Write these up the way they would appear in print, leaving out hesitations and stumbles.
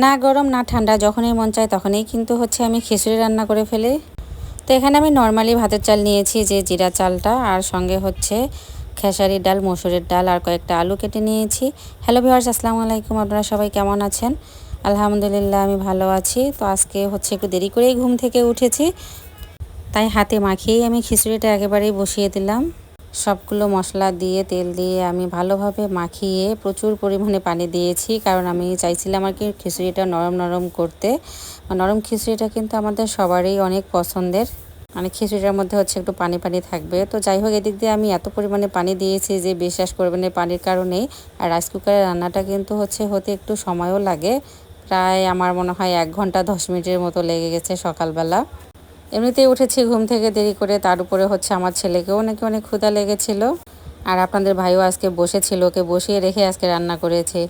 না গরম না ঠান্ডা, যখনই মন চায় তখনই কিন্তু হচ্ছে আমি খিচুড়ি রান্না করে ফেলি। তো এখানে আমি নর্মালি ভাতের চাল নিয়েছি, যে জিরা চালটা, আর সঙ্গে হচ্ছে খেসারির ডাল, মসুরের ডাল আর কয়েকটা আলু কেটে নিয়েছি। হ্যালো ভিউয়ার্স, আসসালামু আলাইকুম। আপনারা সবাই কেমন আছেন? আলহামদুলিল্লাহ আমি ভালো আছি। তো আজকে হচ্ছে একটু দেরি করেই ঘুম থেকে উঠেছি, তাই হাতে মাখিয়েই আমি খিচুড়িটা একেবারেই বসিয়ে দিলাম। সবগুলো মশলা দিয়ে তেল দিয়ে আমি ভালোভাবে মাখিয়ে প্রচুর পরিমাণে পানি দিয়েছি, কারণ আমি চাইছিলাম আর কি খিচুড়িটা নরম নরম করতে। নরম খিচুড়িটা কিন্তু আমাদের সবারই অনেক পছন্দের, মানে খিচুড়িটার মধ্যে হচ্ছে একটু পানি পানি থাকবে। তো যাই হোক, এদিক দিয়ে আমি এত পরিমাণে পানি দিয়েছি যে বিশ্বাস করবেন এই পানির কারণেই। আর রাইস কুকারের রান্নাটা কিন্তু হতে একটু সময়ও লাগে, প্রায় আমার মনে হয় 1 ঘন্টা 10 মিনিটের মতো লেগে গেছে সকালবেলা। এমনিতেই উঠেছি ঘুম থেকে দেরি করে, তার উপরে হচ্ছে আমার ছেলেকেও নাকি অনেক ক্ষুধা লেগেছিল। আর আপনাদের ভাইও আজকে বসেছিল, ওকে বসিয়ে রেখে আজকে রান্না করেছি।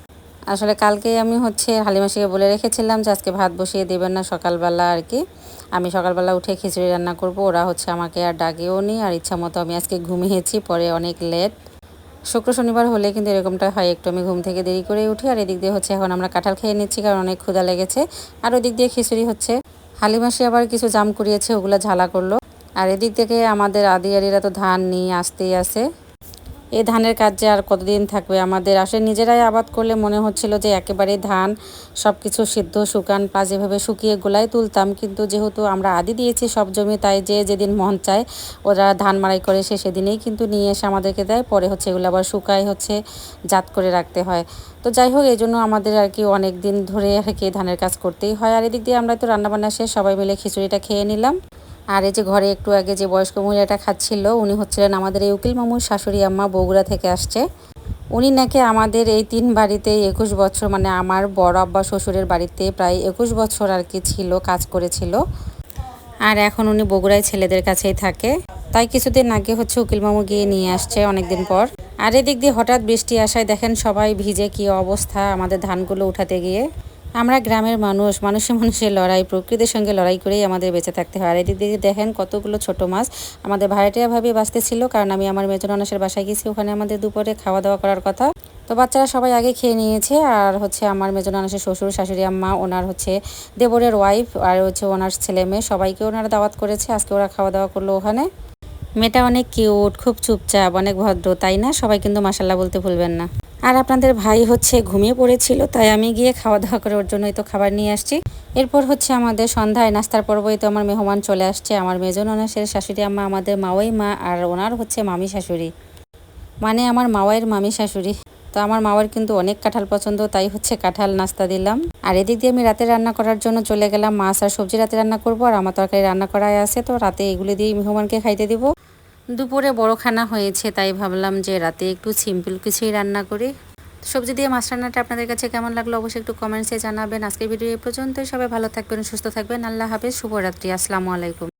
আসলে কালকেই আমি হচ্ছে হালিমাসিকে বলে রেখেছিলাম যে আজকে ভাত বসিয়ে দেবেন না সকালবেলা আর কি, আমি সকালবেলা উঠে খিচুড়ি রান্না করব। ওরা হচ্ছে আমাকে আর ডাকেও নি, আর ইচ্ছা মতো আমি আজকে ঘুমিয়েছি, পরে অনেক লেট। শুক্র শনিবার হলে কিন্তু এরকমটা হয়, একটু আমি ঘুম থেকে দেরি করে উঠি। আর এদিক দিয়ে হচ্ছে এখন আমরা কাঁঠাল খেয়ে নিচ্ছি, কারণ অনেক ক্ষুধা লেগেছে। আর ওদিক দিয়ে খিচুড়ি হচ্ছে, হালিমাসি আবার কিছু জাম কুড়িয়েছে, ওগুলো ঝালা করলো। আর এদিক থেকে আমাদের আদিয়ারিরা তো ধান নিয়ে আসতেই আছে। এই ধানের কাজ যে আর কতদিন থাকবে আমাদের, আসলে নিজেরাই আবাদ করলে মনে হচ্ছিল যে একেবারে ধান সব কিছু সিদ্ধ শুকান প্লাস যেভাবে শুকিয়ে গোলায় তুলতাম, কিন্তু যেহেতু আমরা আদি দিয়েছি সব জমি, তাই যে যেদিন মন চায় ওরা ধান মাড়াই করে সেদিনেই কিন্তু নিয়ে এসে আমাদেরকে দেয়। পরে হচ্ছে এগুলো আবার শুকায় হচ্ছে জাত করে রাখতে হয়। তো যাই হোক, এই জন্য আমাদের আর কি অনেক দিন ধরে আর কি ধানের কাজ করতেই হয়। আর এদিক দিয়ে আমরা তো রান্নাবান্না শেষ, সবাই মিলে খিচুড়িটা খেয়ে নিলাম। আর এই যে ঘরে একটু আগে যে বয়স্ক মহিলাটা খাচ্ছিল, উনি হচ্ছিলেন আমাদের এই উকিল মামুর শাশুড়ি আম্মা, বগুড়া থেকে আসছে। উনি নাকি আমাদের এই 3 বাড়িতে 21 বছর, মানে আমার বড় আব্বা শ্বশুরের বাড়িতে প্রায় 21 বছর আর কি ছিল, কাজ করেছিল। আর এখন উনি বগুড়ায় ছেলেদের কাছেই থাকে, তাই কিছুদিন আগে হচ্ছে উকিল মামু গিয়ে নিয়ে আসছে অনেকদিন পর। আর এদিক দিয়ে হঠাৎ বৃষ্টি আসায় দেখেন সবাই ভিজে কি অবস্থা আমাদের ধানগুলো উঠাতে গিয়ে। আমরা গ্রামের মানুষ, মানুষের লড়াই, প্রকৃতির সঙ্গে লড়াই করেই আমাদের বেঁচে থাকতে হয়। আর এদিক দিয়ে দেখেন কতগুলো ছোট মাছ আমাদের ভাড়াটিয়াভাবে বাঁচতেছিল, কারণ আমি আমার মেজো ননাসের বাসায় গেছি, ওখানে আমাদের দুপুরে খাওয়া দাওয়া করার কথা। তো বাচ্চারা সবাই আগে খেয়ে নিয়েছে, আর হচ্ছে আমার মেজো ননাসের শ্বশুর শাশুড়ি আম্মা, ওনার হচ্ছে দেবরের ওয়াইফ, আর হচ্ছে ওনার ছেলে মেয়ে, সবাইকে ওনারা দাওয়াত করেছে। আজকে ওরা খাওয়া দাওয়া করলো ওখানে। মেয়েটা অনেক কিউট, খুব চুপচাপ, অনেক ভদ্র, তাই না? সবাই কিন্তু মাশাল্লাহ বলতে ভুলবেন না। আর আপনাদের ভাই হচ্ছে ঘুমিয়ে পড়েছিল, তাই আমি গিয়ে খাওয়া দাওয়া করে ওর জন্যই তো খাবার নিয়ে আসছি। এরপর হচ্ছে আমাদের সন্ধ্যায় নাস্তার পর্বই তো আমার মেহমান চলে আসছে, আমার মেজো ননাসের শাশুড়ি আম্মা, আমাদের মাওয়াই মা, আর ওনার হচ্ছে মামি শাশুড়ি, মানে আমার মাওয়াইয়ের মামি শাশুড়ি। তো আমার মাওয়ার কিন্তু অনেক কাঁঠাল পছন্দ, তাই হচ্ছে কাঁঠাল নাস্তা দিলাম। আর এদিক দিয়ে আমি রাতে রান্না করার জন্য চলে গেলাম, মাছ আর সবজি রাতে রান্না করব, আর আমার তরকারি রান্না করাই আছে, তো রাতে এগুলি দিয়েই মেহমানকে খাইতে দিব। দুপুরে বড় খানা হয়েছে, তাই ভাবলাম যে রাতে একটু সিম্পল কিছুই রান্না করি। সবজি দিয়ে মাছ রান্নাটা আপনাদের কাছে কেমন লাগলো অবশ্যই একটু কমেন্টসে জানাবেন। আজকের ভিডিও এই পর্যন্তই, সবাই ভালো থাকবেন, সুস্থ থাকবেন, আল্লাহ হাফেজ, শুভরাত্রি, আসসালামু আলাইকুম।